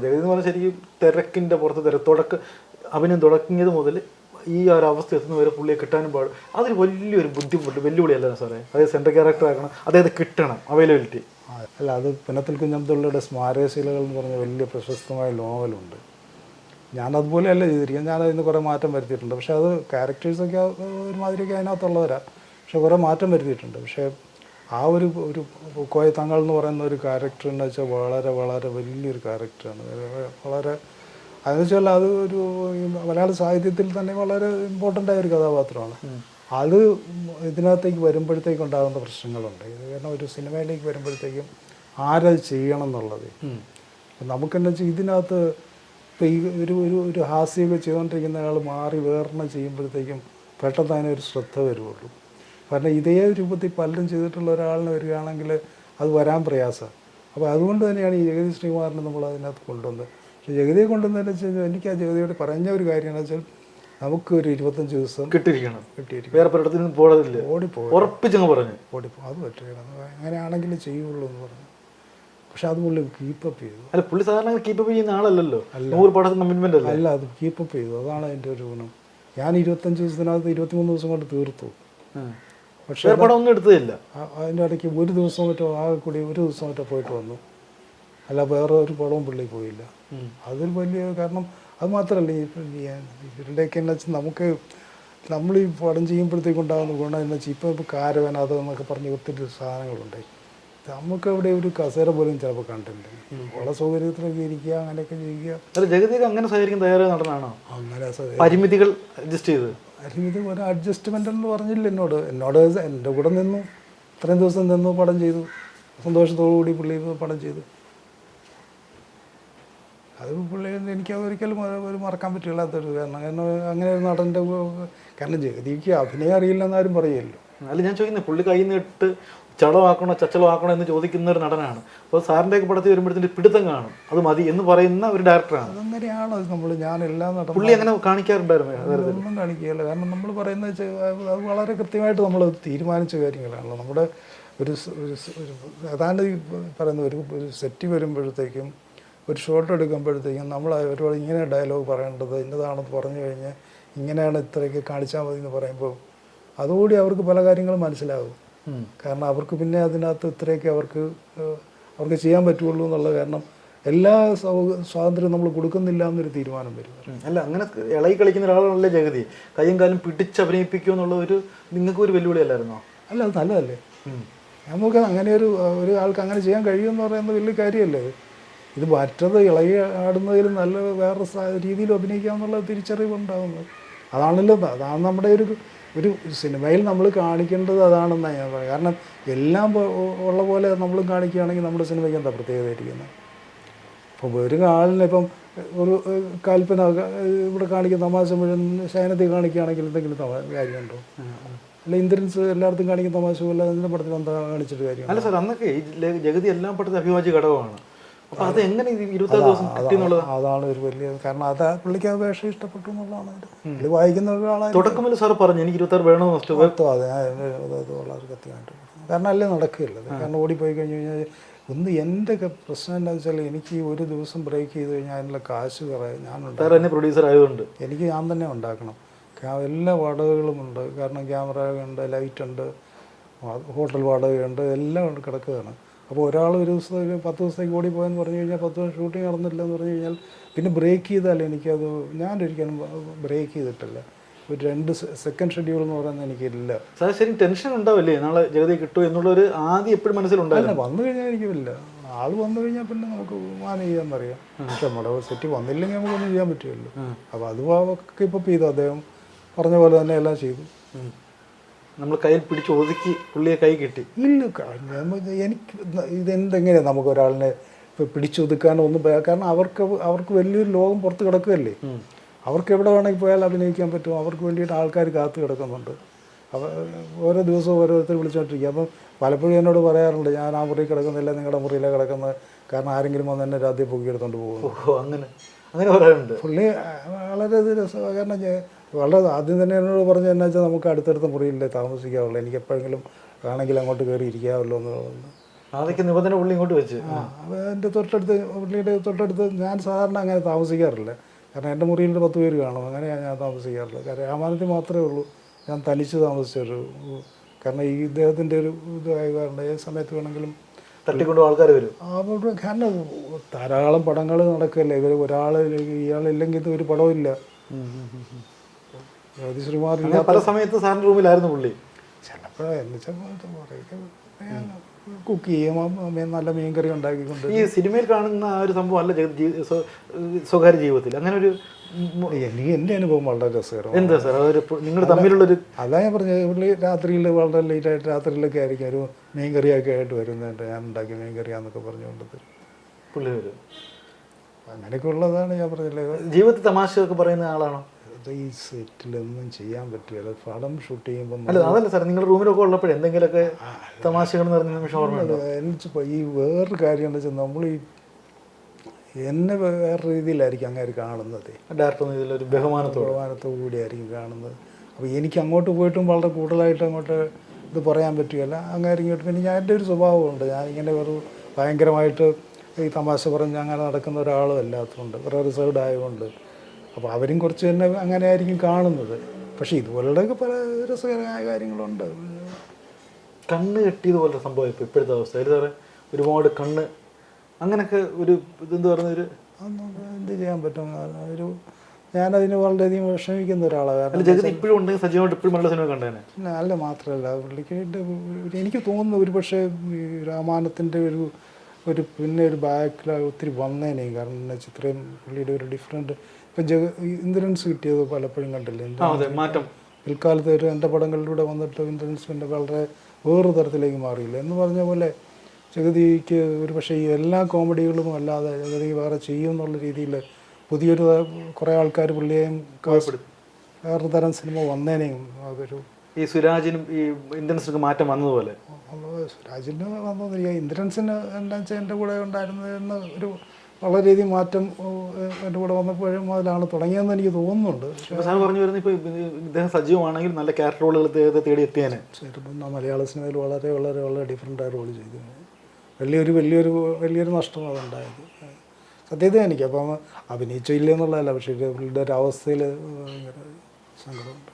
ജഗതി എന്ന് പറഞ്ഞാൽ ശരിക്കും തിരക്കിൻ്റെ പുറത്ത് അഭിനയം തുടങ്ങിയത് മുതൽ ഈ ഒരു അവസ്ഥ എത്തുന്നവരെ പുള്ളിയെ കിട്ടാനും പാടും. അതൊരു വലിയൊരു വെല്ലുവിളിയല്ല സാറേ. അതായത് സെൻട്രൽ ക്യാരക്ടർ ആക്കണം, അതായത് കിട്ടണം, അവൈലബിലിറ്റി. അല്ല, അത് പുന്നത്തിൽ കുഞ്ഞബ്ദുള്ളയുടെ സ്മാരകശീലകൾ എന്ന് പറഞ്ഞ വലിയ പ്രശസ്തമായ നോവലുണ്ട്. ഞാനതുപോലെയല്ല ചെയ്തിരിക്കുന്നത്, ഞാനതിന് കുറേ മാറ്റം വരുത്തിയിട്ടുണ്ട്. പക്ഷേ അത് ക്യാരക്ടേഴ്സൊക്കെ ഒരുമാതിരിയൊക്കെ അതിനകത്തുള്ളവരാണ്, പക്ഷെ കുറേ മാറ്റം വരുത്തിയിട്ടുണ്ട്. പക്ഷേ ആ ഒരു കോയ തങ്ങൾ എന്ന് പറയുന്ന ഒരു ക്യാരക്ടർ എന്ന് വെച്ചാൽ വളരെ വളരെ വലിയൊരു ക്യാരക്ടറാണ്. വളരെ അതെന്ന് വെച്ചാൽ അത് ഒരു മലയാള സാഹിത്യത്തിൽ തന്നെ വളരെ ഇമ്പോർട്ടൻ്റ് ആയ ഒരു കഥാപാത്രമാണ്. അത് ഇതിനകത്തേക്ക് വരുമ്പോഴത്തേക്കും ഉണ്ടാകുന്ന പ്രശ്നങ്ങളുണ്ട്. ഇത് കാരണം ഒരു സിനിമയിലേക്ക് വരുമ്പോഴത്തേക്കും ആരത് ചെയ്യണം എന്നുള്ളത് നമുക്കെന്ന് വെച്ചാൽ ഇതിനകത്ത് ഇപ്പോൾ ഈ ഒരു ഹാസ്യമൊക്കെ ചെയ്തുകൊണ്ടിരിക്കുന്ന ആൾ മാറി വേറെണ്ണം ചെയ്യുമ്പോഴത്തേക്കും പെട്ടെന്ന് അതിനൊരു ശ്രദ്ധ വരുള്ളൂ. കാരണം ഇതേ രൂപത്തിൽ പലരും ചെയ്തിട്ടുള്ള ഒരാളിന് വരികയാണെങ്കിൽ അത് വരാൻ പ്രയാസമാണ്. അപ്പോൾ അതുകൊണ്ട് തന്നെയാണ് ഈ ജഗതി ശ്രീകുമാറിനെ നമ്മൾ അതിനകത്ത് കൊണ്ടുവന്നത്. പക്ഷേ ജഗതിയെ കൊണ്ടുവന്നതെന്ന് വെച്ച് കഴിഞ്ഞാൽ എനിക്ക് ആ ജഗതിയോട് പറഞ്ഞ ഒരു കാര്യം എന്ന് വെച്ചാൽ നമുക്കൊരു 25 ദിവസം കിട്ടിയിരിക്കണം, വേറെ പലയിടത്തും പോകത്തില്ല, ഉറപ്പിച്ചങ്ങ് പറഞ്ഞു ഓടിപ്പോ അത് പറ്റുകയാണ്, അങ്ങനെയാണെങ്കിൽ ചെയ്യുള്ളൂ എന്ന് പറഞ്ഞു. പക്ഷെ അത് പുള്ളി കീപ്പപ്പ് ചെയ്തു. അല്ല, പുള്ളി സാധാരണ കീപ്പപ്പ് ചെയ്യുന്ന ആളല്ലല്ലോ, 100 പടത്തിന് കമ്മിറ്റ്മെന്റ് അല്ല. അല്ല, അത് കീപ്പപ്പ് ചെയ്തു, അതാണ് അതിൻ്റെ ഒരു ഗുണം. ഞാൻ 25 ദിവസത്തിനകത്ത് 23 ദിവസം കൊണ്ട് തീർത്തു. പക്ഷേ പടം ഒന്നും എടുത്തതില്ല. അതിൻ്റെ ഇടയ്ക്ക് ഒരു ദിവസം മറ്റോ ആകെ കൂടി ഒരു ദിവസം മറ്റോ പോയിട്ട് വന്നു, അല്ല വേറെ ഒരു പടവും പുള്ളി പോയില്ല. അതൊരു വലിയ കാരണം. അത് മാത്രമല്ല, ഇവരുടെയൊക്കെ എന്ന് വെച്ചാൽ നമ്മൾ ഈ പടം ചെയ്യുമ്പോഴത്തേക്കുണ്ടാകുന്ന ഗുണം എന്ന് വെച്ചാൽ ഇപ്പോൾ കാരവൻ അതെന്നൊക്കെ പറഞ്ഞ് ഒത്തിരി സാധനങ്ങളുണ്ട്. നമുക്ക് അവിടെ ഒരു കസേര പോലും ചിലപ്പോൾ കണ്ടില്ല, വളരെ സൗകര്യത്തിലൊക്കെ ഇരിക്കുക, അങ്ങനെയൊക്കെ ചെയ്യുക. അല്ല, ജഗതിയൊക്കെ അങ്ങനെ സഹകരിക്കാൻ തയ്യാറായ നടനാണോ? അങ്ങനെ പരിമിതികൾ അഡ്ജസ്റ്റ് ചെയ്ത് പരിമിതി ഒരു അഡ്ജസ്റ്റ്മെൻ്റ് എന്ന് പറഞ്ഞില്ല എന്നോട് എൻ്റെ കൂടെ നിന്നു, ഇത്രയും ദിവസം നിന്നു, പടം ചെയ്തു, സന്തോഷത്തോടു കൂടി പുള്ളി പടം ചെയ്തു. അത് പുള്ളി എനിക്ക് ഒരിക്കലും ഒരു മറക്കാൻ പറ്റില്ലാത്തൊരു കാരണം അങ്ങനെ ഒരു നടൻ്റെ കാരണം ജഗതിക്ക് അഭിനയം അറിയില്ലെന്ന് ആരും പറയുമല്ലോ. അല്ല, ഞാൻ ചോദിക്കുന്നത് പുള്ളി കൈ നീട്ട് ചളമാക്കണോ ചച്ചളമാക്കണോ എന്ന് ചോദിക്കുന്ന ഒരു നടനാണ്. അപ്പോൾ സാറിൻ്റെയൊക്കെ പടത്തിൽ വരുമ്പോഴത്തേക്ക് പിടുത്തം കാണും, അത് മതി എന്ന് പറയുന്ന ഒരു ഡയറക്ടറാണ്. അതങ്ങനെയാണ് ഞാൻ എല്ലാ നടനും പുള്ളി അങ്ങനെ കാണിക്കാറുണ്ടായിരുന്നു? ഒന്നും കാണിക്കുകയല്ല. കാരണം നമ്മൾ പറയുന്നത് അത് വളരെ കൃത്യമായിട്ട് നമ്മൾ തീരുമാനിച്ച കാര്യങ്ങളാണല്ലോ. നമ്മുടെ ഒരു ഏതാണ്ട് പറയുന്ന ഒരു സെറ്റ് വരുമ്പോഴത്തേക്കും, ഒരു ഷോട്ട് എടുക്കുമ്പോഴത്തേക്കും നമ്മൾ അവരോട് ഇങ്ങനെ ഡയലോഗ് പറയേണ്ടത് ഇന്നതാണെന്ന് പറഞ്ഞു കഴിഞ്ഞാൽ ഇങ്ങനെയാണ് ഇത്രയൊക്കെ കാണിച്ചാൽ മതി എന്ന് പറയുമ്പോൾ അതുകൂടി അവർക്ക് പല കാര്യങ്ങളും മനസ്സിലാകും. കാരണം അവർക്ക് പിന്നെ അതിനകത്ത് ഇത്രയൊക്കെ അവർക്ക് ചെയ്യാൻ പറ്റുള്ളൂ എന്നുള്ള കാരണം എല്ലാ സ്വാതന്ത്ര്യം നമ്മൾ കൊടുക്കുന്നില്ല എന്നൊരു തീരുമാനം വരും. അല്ല, അങ്ങനെ ഇളകി കളിക്കുന്ന ഒരാളല്ലേ ജഗതി, കയ്യും കാലും പിടിച്ചഭിനയിപ്പിക്കുക എന്നുള്ള നിങ്ങൾക്ക് ഒരു വെല്ലുവിളി അല്ലായിരുന്നോ? അല്ല, അത് നല്ലതല്ലേ. നമുക്ക് അങ്ങനെ ഒരു ആൾക്ക് അങ്ങനെ ചെയ്യാൻ കഴിയുമെന്ന് പറയുന്നത് വലിയ കാര്യമല്ലേ. ഇത് മറ്റത് ഇളകി ആടുന്നതിലും നല്ല വേറെ രീതിയിൽ അഭിനയിക്കാമെന്നുള്ള തിരിച്ചറിവുണ്ടാകുന്നത് അതാണ് നമ്മുടെ ഒരു സിനിമയിൽ നമ്മൾ കാണിക്കേണ്ടത് അതാണെന്നാണ് ഞാൻ പറയുന്നത്. കാരണം എല്ലാം ഉള്ള പോലെ നമ്മൾ കാണിക്കുകയാണെങ്കിൽ നമ്മുടെ സിനിമയ്ക്ക് എന്താ പ്രത്യേകത ഇരിക്കുന്നത്? ഇപ്പോൾ ഒരു ആളിനെ ഇപ്പം ഒരു കൽപ്പന ഇവിടെ കാണിക്കുന്ന തമാശ മുഴുവൻ ശയനത്തിൽ കാണിക്കുകയാണെങ്കിൽ എന്തെങ്കിലും കാര്യമുണ്ടോ? അല്ല, ഇന്ദ്രൻസ് എല്ലായിടത്തും കാണിക്കുന്ന തമാശ പോലെ അതിൻ്റെ പടത്തിൽ എന്താ കാണിച്ചിട്ട് കാര്യം? അല്ല സാർ, അന്നൊക്കെ ഈ ജഗതി എല്ലാം പടത്തിൽ അഭിവാജ്യ ഘടകമാണ്. അപ്പോൾ അത് എങ്ങനെ 26 ദിവസം കിട്ടി എന്നുള്ളത് അതാണ് ഒരു വലിയ കാരണം. അത് പുള്ളിക്ക് ആ വേഷം ഇഷ്ടപ്പെട്ടു എന്നുള്ളതാണ്. പുള്ളി വായിക്കുന്ന ഒരാളാണ്. തുടക്കമില്ല സാർ പറഞ്ഞു എനിക്ക് 26 വേണമെന്ന്. അതെ, അത് വളരെ കൃത്യമായിട്ട് കാരണം അല്ലേ നടക്കുകയില്ല. കാരണം ഓടിപ്പോയി കഴിഞ്ഞ് കഴിഞ്ഞാൽ എൻ്റെ പ്രശ്നം എന്താണെന്ന് വെച്ചാൽ എനിക്ക് ഒരു ദിവസം ബ്രേക്ക് ചെയ്ത് കഴിഞ്ഞാൽ അതിനുള്ള കാശ് ഞാൻ പ്രൊഡ്യൂസർ ആയതുകൊണ്ട് എനിക്ക് ഞാൻ തന്നെ ഉണ്ടാക്കണം. എല്ലാ വാടകകളും ഉണ്ട്. കാരണം ക്യാമറ ഉണ്ട്, ലൈറ്റ് ഉണ്ട്, ഹോട്ടൽ വാടകയുണ്ട്, എല്ലാം കിടക്കുകയാണ്. അപ്പോൾ ഒരാൾ ഒരു ദിവസം 10 ദിവസത്തേക്ക് ഓടിപ്പോയെന്ന് പറഞ്ഞു കഴിഞ്ഞാൽ 10 ദിവസം ഷൂട്ടിങ് നടന്നില്ല എന്ന് പറഞ്ഞു കഴിഞ്ഞാൽ പിന്നെ ബ്രേക്ക് ചെയ്താൽ എനിക്കത് ഞാനൊരിക്കലും ബ്രേക്ക് ചെയ്തിട്ടില്ല. ഒരു 2 സെക്കൻഡ് ഷെഡ്യൂൾ എന്ന് പറയുന്നത് എനിക്കില്ല. സാർ ശരി ടെൻഷൻ ഉണ്ടാവില്ലേ നാളെ ജഗതി കിട്ടുമോ എന്നുള്ളൊരു ആദ്യം എപ്പോഴും മനസ്സിലുണ്ടായിരുന്നു? വന്നു കഴിഞ്ഞാൽ എനിക്കില്ല. ആൾ വന്നു കഴിഞ്ഞാൽ പിന്നെ നമുക്ക് മാനേജ് ചെയ്യാമെന്നറിയാം. പക്ഷെ നമ്മുടെ സെറ്റ് വന്നില്ലെങ്കിൽ നമുക്കൊന്നും ചെയ്യാൻ പറ്റുമല്ലോ. അപ്പോൾ അത് ഇപ്പോൾ ചെയ്തു, അദ്ദേഹം പറഞ്ഞ പോലെ തന്നെ എല്ലാം ചെയ്തു. നമ്മൾ കയ്യിൽ പിടിച്ച് ഒതുക്കി പുള്ളിയെ കൈ കിട്ടി. ഇല്ല, എനിക്ക് ഇതെന്തെങ്ങനെയാണ് നമുക്ക് ഒരാളിനെ ഇപ്പോൾ പിടിച്ചൊതുക്കാനോ ഒന്നും കാരണം അവർക്ക് വലിയൊരു ലോകം പുറത്ത് കിടക്കുകയല്ലേ. അവർക്ക് എവിടെ വേണമെങ്കിൽ പോയാൽ അഭിനയിക്കാൻ പറ്റും. അവർക്ക് വേണ്ടിയിട്ട് ആൾക്കാർ കാത്തു കിടക്കുന്നുണ്ട്. ഓരോ ദിവസവും ഓരോരുത്തർ വിളിച്ചുകൊണ്ടിരിക്കുക. അപ്പം പലപ്പോഴും എന്നോട് പറയാറുണ്ട്, ഞാൻ ആ മുറി കിടക്കുന്നില്ല, നിങ്ങളുടെ മുറിയിലാണ് കിടക്കുന്നത്, കാരണം ആരെങ്കിലും വന്ന് എന്നെ രാത്രി പൊക്കിയെടുത്തോണ്ട് പോകുന്നു. അങ്ങനെ പറയാറുണ്ട്. പുള്ളി വളരെ രസമാണ്. കാരണം വളരെ ആദ്യം തന്നെ എന്നോട് പറഞ്ഞു എന്നാ വെച്ചാൽ നമുക്ക് അടുത്തടുത്ത മുറിയില്ലേ താമസിക്കാവുള്ളൂ, എനിക്ക് എപ്പോഴെങ്കിലും വേണമെങ്കിൽ അങ്ങോട്ട് കയറി ഇരിക്കാമല്ലോ എന്നുള്ളത്. അതൊക്കെ നിബന്ധന പുള്ളി ഇങ്ങോട്ട് വെച്ച്. എൻ്റെ തൊട്ടടുത്ത് പുള്ളിയുടെ തൊട്ടടുത്ത് ഞാൻ സാധാരണ അങ്ങനെ താമസിക്കാറില്ല. കാരണം എൻ്റെ മുറിയിൽ 10 പേര് കാണും, അങ്ങനെയാണ് ഞാൻ താമസിക്കാറില്ല. കാരണം രാമാനത്തിൽ മാത്രമേ ഉള്ളൂ ഞാൻ തനിച്ച് താമസിച്ചൊരു. കാരണം ഈ ഇദ്ദേഹത്തിൻ്റെ ഒരു ഇതായ കാരണം ഏത് സമയത്ത് വേണമെങ്കിലും തട്ടിക്കൊണ്ട് ആൾക്കാർ വരും. അവിടെ കാരണം ധാരാളം പടങ്ങൾ നടക്കുകയല്ലേ. ഇവർ ഇയാളില്ലെങ്കിൽ ഇത് ഒരു പടമില്ല. ജ്യോതിശ്രീമാരില്ല. പല സമയത്ത് സാറിൻ്റെ റൂമിലായിരുന്നു പുള്ളി. ചിലപ്പോൾ എന്ന് വെച്ചാൽ കുക്ക് ചെയ്യും, നല്ല മീൻകറി ഉണ്ടാക്കിക്കൊണ്ട്. ഈ സിനിമയിൽ കാണുന്ന ആ ഒരു സംഭവം അല്ല സ്വകാര്യ ജീവിതത്തിൽ അങ്ങനെ ഒരു. എനിക്ക് എൻ്റെ അനുഭവം വളരെ രസകരമാണ്. എന്താ സാർ അതൊരു നിങ്ങൾ തമ്മിലുള്ളൊരു. അതാ ഞാൻ പറഞ്ഞത്, പുള്ളി രാത്രിയിൽ വളരെ ലേറ്റായിട്ട് രാത്രിയിലൊക്കെ ആയിരിക്കും ഒരു മീൻകറിയൊക്കെ ആയിട്ട് വരുന്നുണ്ട്. ഞാൻ ഉണ്ടാക്കിയ മീൻകറിയാന്നൊക്കെ പറഞ്ഞുകൊണ്ട് തരും പുള്ളി വരും. അങ്ങനെയൊക്കെ ഉള്ളതാണ് ഞാൻ പറഞ്ഞില്ലേ. ജീവിതത്തിൽ തമാശയൊക്കെ പറയുന്ന ആളാണോ? ഈ സെറ്റിലൊന്നും ചെയ്യാൻ പറ്റില്ല. പടം ഷൂട്ട് ചെയ്യുമ്പോൾ അല്ല അതല്ല സാർ, നിങ്ങളുടെ റൂമിലൊക്കെ ഉള്ളപ്പോൾ എന്തെങ്കിലുമൊക്കെ തമാശകൾ നിറഞ്ഞ നിമിഷം ഓർമ്മയുണ്ടോ? ഈ വേറൊരു കാര്യം എന്താ വെച്ചാൽ നമ്മൾ ഈ എന്നെ വേറെ രീതിയിലായിരിക്കും അങ്ങനെ കാണുന്നത്. ഡയറക്ടർ ഇതിലൊരു ബഹുമാനത്തോടു കൂടിയായിരിക്കും കാണുന്നത്. അപ്പോൾ എനിക്ക് അങ്ങോട്ട് പോയിട്ടും വളരെ കൂടുതലായിട്ട് അങ്ങോട്ട് ഇത് പറയാൻ പറ്റുകയില്ല. അങ്ങനെ ഇങ്ങോട്ട് പിന്നെ ഞാൻ എൻ്റെ ഒരു സ്വഭാവമുണ്ട്. ഞാനിങ്ങനെ ഒരു ഭയങ്കരമായിട്ട് ഈ തമാശ പറഞ്ഞ് അങ്ങനെ നടക്കുന്ന ഒരാളും അല്ലാത്തതുകൊണ്ട്, വേറെ റിസർവ്ഡ് ആയതുകൊണ്ട്. അപ്പോൾ അവരും കുറച്ച് തന്നെ അങ്ങനെ ആയിരിക്കും കാണുന്നത്. പക്ഷേ ഇതുപോലെയൊക്കെ പല രസകരമായ കാര്യങ്ങളുണ്ട്. കണ്ണ് കെട്ടിയതുപോലെ സംഭവം ഇപ്പോൾ ഇപ്പോഴത്തെ അവസ്ഥ സാറേ, ഒരുപാട് കണ്ണ് അങ്ങനെയൊക്കെ ഒരു ഇതെന്ത് പറയുന്നൊരു എന്ത് ചെയ്യാൻ പറ്റും. ഒരു ഞാനതിന് വളരെയധികം വിഷമിക്കുന്ന ഒരാളാണ്. കാരണം ജഗതി ഇപ്പോഴും ഉണ്ടെങ്കിൽ സജീവമായിട്ട് ഇപ്പോഴും നല്ല സിനിമ കണ്ടേനെ. അല്ല മാത്രമല്ല പുള്ളിക്ക് എനിക്ക് തോന്നുന്നു ഒരു പക്ഷേ രാമായണത്തിൻ്റെ ഒരു പിന്നെ ഒരു ബാക്കിൽ ഒത്തിരി വന്നേനെ. കാരണം എന്താ വെച്ചാൽ ഇത്രയും പുള്ളിയുടെ ഒരു ഡിഫറെൻറ്റ് ഇപ്പം ഇന്ദ്രൻസ് കിട്ടിയത് പലപ്പോഴും കണ്ടില്ലേ. മാറ്റം പിൽക്കാലത്ത് ഒരു എൻ്റെ പടങ്ങളിലൂടെ വന്നിട്ട് ഇന്ദ്രൻസ് പിന്നെ വളരെ വേറൊരു തരത്തിലേക്ക് മാറിയില്ല എന്ന് പറഞ്ഞ പോലെ ജഗതിക്ക് ഒരു പക്ഷേ ഈ എല്ലാ കോമഡികളും അല്ലാതെ ജഗതി വേറെ ചെയ്യും എന്നുള്ള രീതിയിൽ പുതിയൊരു കുറേ ആൾക്കാർ പുള്ളിയെയും വേറൊരു തരം സിനിമ വന്നേനെയും. അതൊരു ഈ സുരാജിനും ഈ ഇന്ദ്രൻസിനൊക്കെ മാറ്റം വന്നതുപോലെ സുരാജിന് വന്നതില്ല. ഇന്ദ്രൻസിന് എന്താ വെച്ചാൽ എൻ്റെ കൂടെ ഉണ്ടായിരുന്നതെന്ന് ഒരു വളരെയധികം മാറ്റം എൻ്റെ കൂടെ വന്നപ്പോഴും അതിലാണ് തുടങ്ങിയതെന്ന് എനിക്ക് തോന്നുന്നുണ്ട്. സാർ പറഞ്ഞു വരുന്നത് ഇപ്പോൾ ഇദ്ദേഹം സജീവമാണെങ്കിൽ നല്ല ക്യാരക്ടർ റോളുകൾ തേടി എത്തിയാനെ. ചിലപ്പോൾ മലയാള സിനിമയിൽ വളരെ വളരെ വളരെ ഡിഫറെൻ്റായ റോൾ ചെയ്തു. വലിയൊരു നഷ്ടം അതുണ്ടായത് സത്യത എനിക്ക്. അപ്പം അഭിനയിച്ചില്ല എന്നുള്ളതല്ല, പക്ഷേ പുള്ളിയുടെ ഒരു അവസ്ഥയിൽ ഭയങ്കര സങ്കടമുണ്ട്.